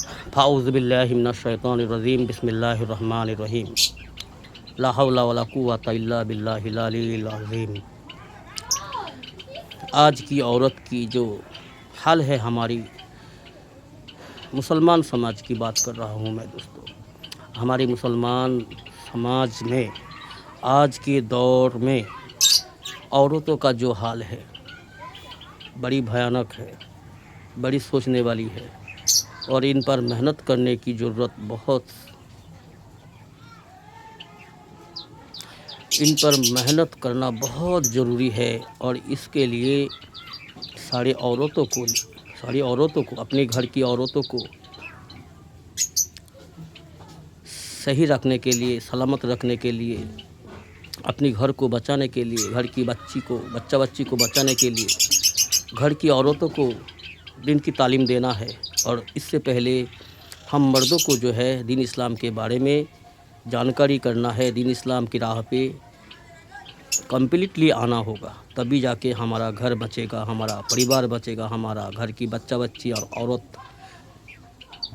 اعوذ باللہ من الشیطان الرجیم بسم اللہ الرحمن الرحیم لا حول ولا قوۃ الا باللہ العلی العظیم۔ آج کی عورت کی جو حال ہے، ہماری مسلمان سماج کی بات کر رہا ہوں میں دوستو۔ ہماری مسلمان سماج میں آج کے دور میں عورتوں کا جو حال ہے بڑی بھیانک ہے، بڑی سوچنے والی ہے، اور ان پر محنت کرنے کی ضرورت ان پر محنت کرنا بہت ضروری ہے، اور اس کے لیے ساری عورتوں کو اپنے گھر کی عورتوں کو صحیح رکھنے کے لیے، سلامت رکھنے کے لیے، اپنے گھر کو بچانے کے لیے، گھر کی بچی کو بچانے کے لیے گھر کی عورتوں کو دین کی تعلیم دینا ہے۔ اور اس سے پہلے ہم مردوں کو جو ہے دین اسلام کے بارے میں جانکاری کرنا ہے، دین اسلام کی راہ پہ کمپلیٹلی آنا ہوگا، تبھی جا کے ہمارا گھر بچے گا، ہمارا پریوار بچے گا، ہمارا گھر کی بچی اور عورت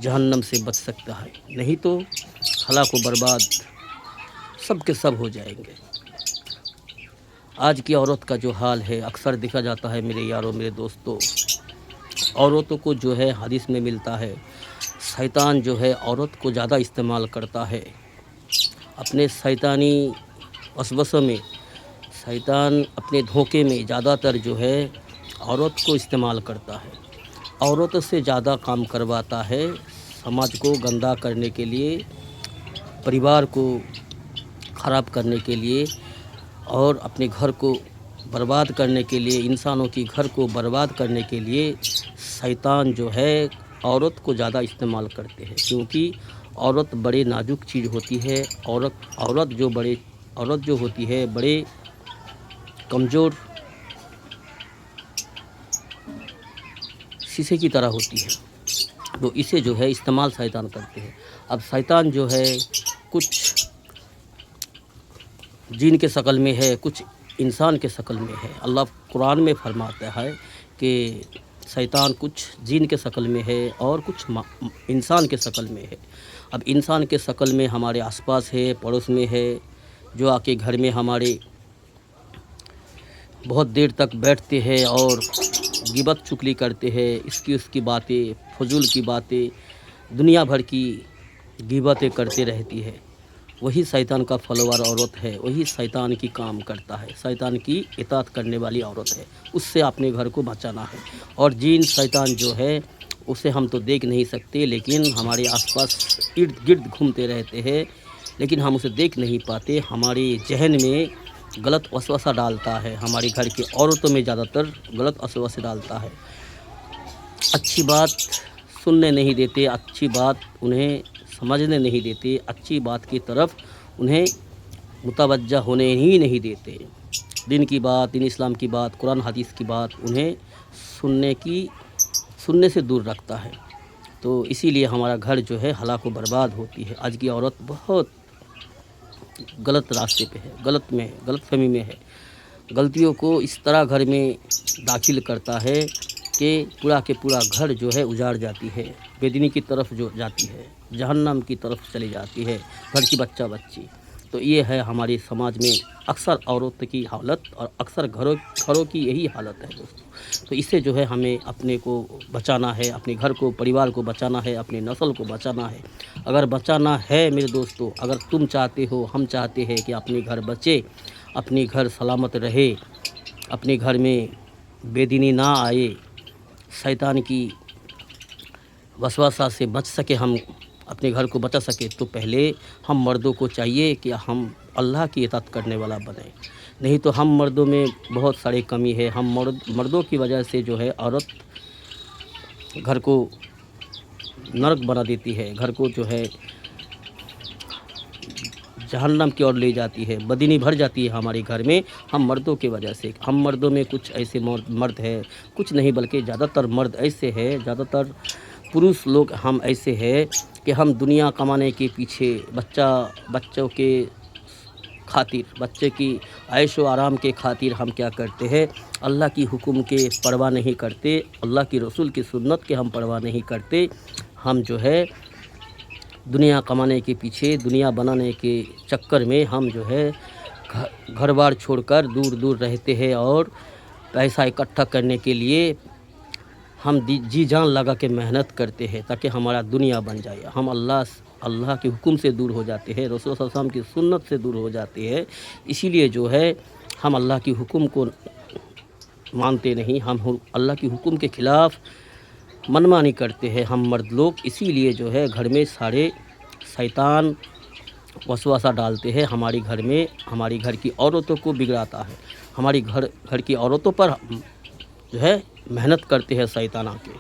جہنم سے بچ سکتا ہے، نہیں تو ہلاک و برباد سب کے سب ہو جائیں گے۔ آج کی عورت کا جو حال ہے اکثر دیکھا جاتا ہے میرے یاروں، میرے دوستوں، عورتوں کو جو ہے حدیث میں ملتا ہے، شیطان جو ہے عورت کو زیادہ استعمال کرتا ہے اپنے شیطانی وسوسوں میں، شیطان اپنے دھوکے میں زیادہ تر جو ہے عورت کو استعمال کرتا ہے، عورت سے زیادہ کام کرواتا ہے، سماج کو گندہ کرنے کے لیے، پریوار کو خراب کرنے کے لیے، اور اپنے گھر کو برباد کرنے کے لیے، انسانوں کی گھر کو برباد کرنے کے لیے شیطان جو ہے عورت کو زیادہ استعمال کرتے ہیں، کیونکہ عورت بڑے نازک چیز ہوتی ہے، عورت جو ہوتی ہے بڑے کمزور شیشے کی طرح ہوتی ہے، تو اسے جو ہے استعمال شیطان کرتے ہیں۔ اب شیطان جو ہے کچھ جن کے شکل میں ہے، کچھ انسان کے شکل میں ہے۔ اللہ قرآن میں فرماتا ہے کہ شیطان کچھ جن کے شکل میں ہے اور کچھ انسان کے شکل میں ہے۔ اب انسان کے شکل میں ہمارے آس پاس ہے، پڑوس میں ہے، جو آ کے گھر میں ہمارے بہت دیر تک بیٹھتے ہیں اور غیبت چغلی کرتے ہیں، اس کی باتیں، فضول کی باتیں، دنیا بھر کی غیبتیں کرتے رہتی ہے، وہی شیطان کا فالوور عورت ہے، وہی شیطان کی کام کرتا ہے، شیطان کی اطاعت کرنے والی عورت ہے، اس سے اپنے گھر کو بچانا ہے۔ اور جن شیطان جو ہے اسے ہم تو دیکھ نہیں سکتے، لیکن ہمارے آس پاس ارد گرد گھومتے رہتے ہیں، لیکن ہم اسے دیکھ نہیں پاتے، ہمارے ذہن میں غلط وسوسہ ڈالتا ہے، ہماری گھر کی عورتوں میں زیادہ تر غلط وسوسہ ڈالتا ہے، اچھی بات سننے نہیں دیتے، اچھی بات انہیں سمجھنے نہیں دیتے، اچھی بات کی طرف انہیں متوجہ ہونے ہی نہیں دیتے، دین کی بات، دین اسلام کی بات، قرآن حدیث کی بات انہیں سننے سے دور رکھتا ہے، تو اسی لیے ہمارا گھر جو ہے ہلاک و برباد ہوتی ہے۔ آج کی عورت بہت غلط راستے پہ ہے، غلط فہمی میں ہے، غلطیوں کو اس طرح گھر میں داخل کرتا ہے کہ پورا کے پورا گھر جو ہے اجاڑ جاتی ہے، بے دینی کی طرف جو جاتی ہے، جہنم کی طرف چلی جاتی ہے گھر کی بچی۔ تو یہ ہے ہماری سماج میں اکثر عورت کی حالت، اور اکثر گھروں کی یہی حالت ہے دوستو۔ تو اس سے جو ہے ہمیں اپنے کو بچانا ہے، اپنے گھر کو، پریوار کو بچانا ہے، اپنی نسل کو بچانا ہے۔ اگر بچانا ہے میرے دوستو، اگر تم چاہتے ہو، ہم چاہتے ہیں کہ اپنے گھر بچے، اپنے گھر سلامت رہے، اپنے گھر میں بے دینی نہ آئے، شیطان کی وسوسہ سے بچ سکے، ہم اپنے گھر کو بچا سکے، تو پہلے ہم مردوں کو چاہیے کہ ہم اللہ کی اطاعت کرنے والا بنیں، نہیں تو ہم مردوں میں بہت ساری کمی ہے، ہم مردوں کی وجہ سے جو ہے عورت گھر کو نرک بنا دیتی ہے، گھر کو جو ہے جہنم کی اور لے جاتی ہے، بدینی بھر جاتی ہے ہمارے گھر میں، ہم مردوں کی وجہ سے۔ ہم مردوں میں کچھ ایسے مرد ہے، کچھ نہیں بلکہ زیادہ تر مرد ایسے ہے، زیادہ تر پروش لوگ ہم ایسے ہیں کہ ہم دنیا کمانے کے پیچھے، بچوں کے خاطر، بچے کی عیش و آرام کے خاطر ہم کیا کرتے ہیں، اللہ کی حکم کے پرواہ نہیں کرتے، اللہ کی رسول کی سنت کے ہم پرواہ نہیں کرتے، ہم جو ہے دنیا کمانے کے پیچھے، دنیا بنانے کے چکر میں ہم جو ہے گھر بار چھوڑ کر دور دور رہتے ہیں، اور پیسہ اکٹھا کرنے کے لیے ہم جی جان لگا کے محنت کرتے ہیں تاکہ ہمارا دنیا بن جائے۔ ہم اللہ کے حکم سے دور ہو جاتے ہیں، رسول صلی اللہ علیہ وسلم کی سنت سے دور ہو جاتے ہیں۔ اسی لیے جو ہے ہم اللہ کی حکم کو مانتے نہیں، ہم اللہ کی حکم کے خلاف منمانی کرتے ہیں ہم مرد لوگ۔ اسی لیے جو ہے گھر میں سارے شیطان وسوسہ ڈالتے ہیں ہماری گھر میں، ہماری گھر کی عورتوں کو بگڑاتا ہے، ہماری گھر کی عورتوں پر جو ہے محنت کرتے ہیں شیطان آ کے۔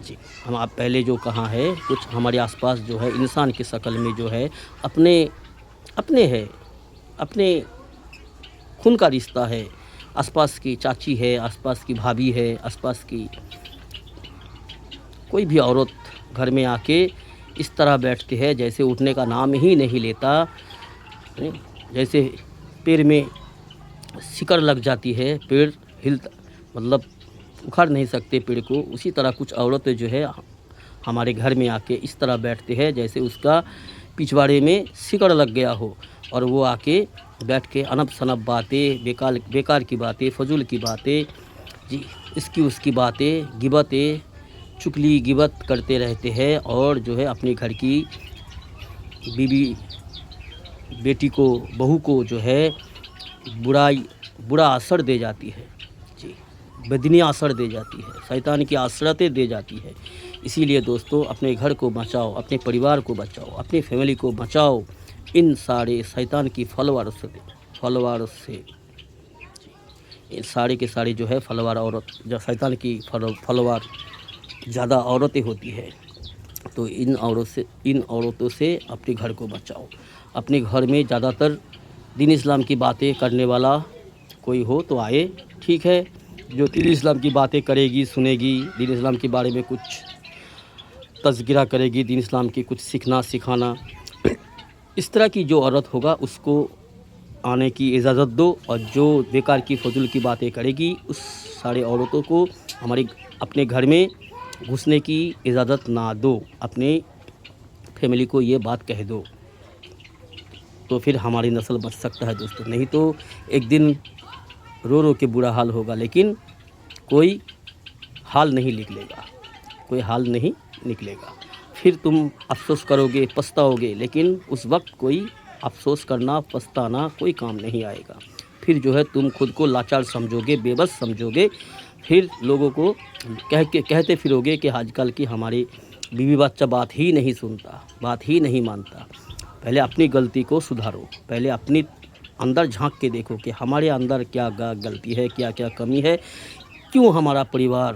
جی ہم آپ پہلے جو کہا ہے، کچھ ہمارے آس پاس جو ہے انسان کی شکل میں جو ہے اپنے خون کا رشتہ ہے، آس پاس کی چاچی ہے، آس پاس کی بھابھی ہے، آس پاس کی کوئی بھی عورت گھر میں آ کے اس طرح بیٹھتی ہے جیسے اٹھنے کا نام ہی نہیں لیتا، جیسے پیر میں سکڑ لگ جاتی ہے، پیڑ مطلب اکھاڑ نہیں سکتے پیڑ کو، اسی طرح کچھ عورتیں جو ہے ہمارے گھر میں آ کے اس طرح بیٹھتے ہیں جیسے اس کا پچھواڑے میں سکڑ لگ گیا ہو، اور وہ آ کے بیٹھ کے انب سنب باتیں، بیکار کی باتیں، فضول کی باتیں، جی اس کی باتیں، غیبتیں، چگلی غیبت کرتے رہتے ہیں، اور جو ہے اپنے گھر کی بیوی بیٹی کو، بہو کو جو ہے برا اثر دے جاتی ہے، جی بدنی اثر دے جاتی ہے، شیطان کی اثرتیں دے جاتی ہے۔ اسی لیے دوستو اپنے گھر کو بچاؤ، اپنے پریوار کو بچاؤ، اپنی فیملی کو بچاؤ ان سارے شیطان کی فلوار سے، ان سارے کے سارے جو ہے فلوار عورت، جو شیطان کی فلوار زیادہ عورتیں ہوتی ہے، تو ان عورتوں سے اپنے گھر کو بچاؤ۔ اپنے گھر میں زیادہ تر دین اسلام کی باتیں کرنے والا کوئی ہو تو آئے، ٹھیک ہے، جو دین اسلام کی باتیں کرے گی، سنے گی، دین اسلام کے بارے میں کچھ تذکرہ کرے گی، دین اسلام کی کچھ سیکھنا سکھانا، اس طرح کی جو عورت ہوگا اس کو آنے کی اجازت دو، اور جو بیکار کی فضول کی باتیں کرے گی اس سارے عورتوں کو اپنے گھر میں گھسنے کی اجازت نہ دو، اپنے فیملی کو یہ بات کہہ دو، تو پھر ہماری نسل بچ سکتا ہے دوستو۔ نہیں تو ایک دن رو رو کے برا حال ہوگا، لیکن کوئی حال نہیں نکلے گا، پھر تم افسوس کرو گے، پچھتاؤ گے، لیکن اس وقت کوئی افسوس کرنا، پچھتانا کوئی کام نہیں آئے گا۔ پھر جو ہے تم خود کو لاچار سمجھو گے، بے بس سمجھو گے، پھر لوگوں کو کہتے پھرو گے کہ آج کل کی ہماری بیوی بچہ بات ہی نہیں سنتا، بات ہی نہیں مانتا۔ پہلے اپنی غلطی کو سدھارو، پہلے اپنی اندر جھانک کے دیکھو کہ ہمارے اندر کیا غلطی ہے، کیا کمی ہے، کیوں ہمارا پریوار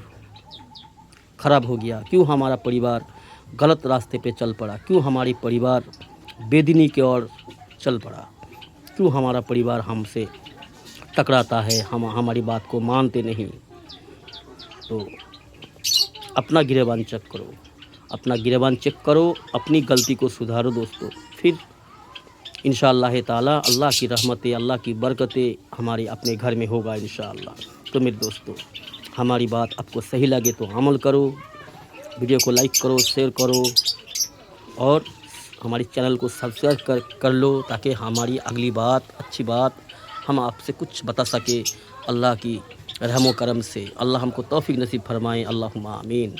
خراب ہو گیا، کیوں ہمارا پریوار غلط راستے پہ چل پڑا، کیوں ہماری پریوار بے دینی کی اور چل پڑا، کیوں ہمارا پریوار ہم سے ٹکراتا ہے، ہماری بات کو مانتے نہیں۔ تو اپنا گریبان چیک کرو، اپنی غلطی کو سدھارو دوستو، پھر انشاءاللہ تعالی اللہ کی رحمتیں، اللہ کی برکتیں ہمارے اپنے گھر میں ہوگا انشاءاللہ۔ تو میرے دوستو ہماری بات آپ کو صحیح لگے تو عمل کرو، ویڈیو کو لائک کرو، شیئر کرو، اور ہماری چینل کو سبسکرائب کر لو تاکہ ہماری اگلی بات، اچھی بات ہم آپ سے کچھ بتا سکے۔ اللہ کی رحم و کرم سے اللہ ہم کو توفیق نصیب فرمائیں، اللہم آمین۔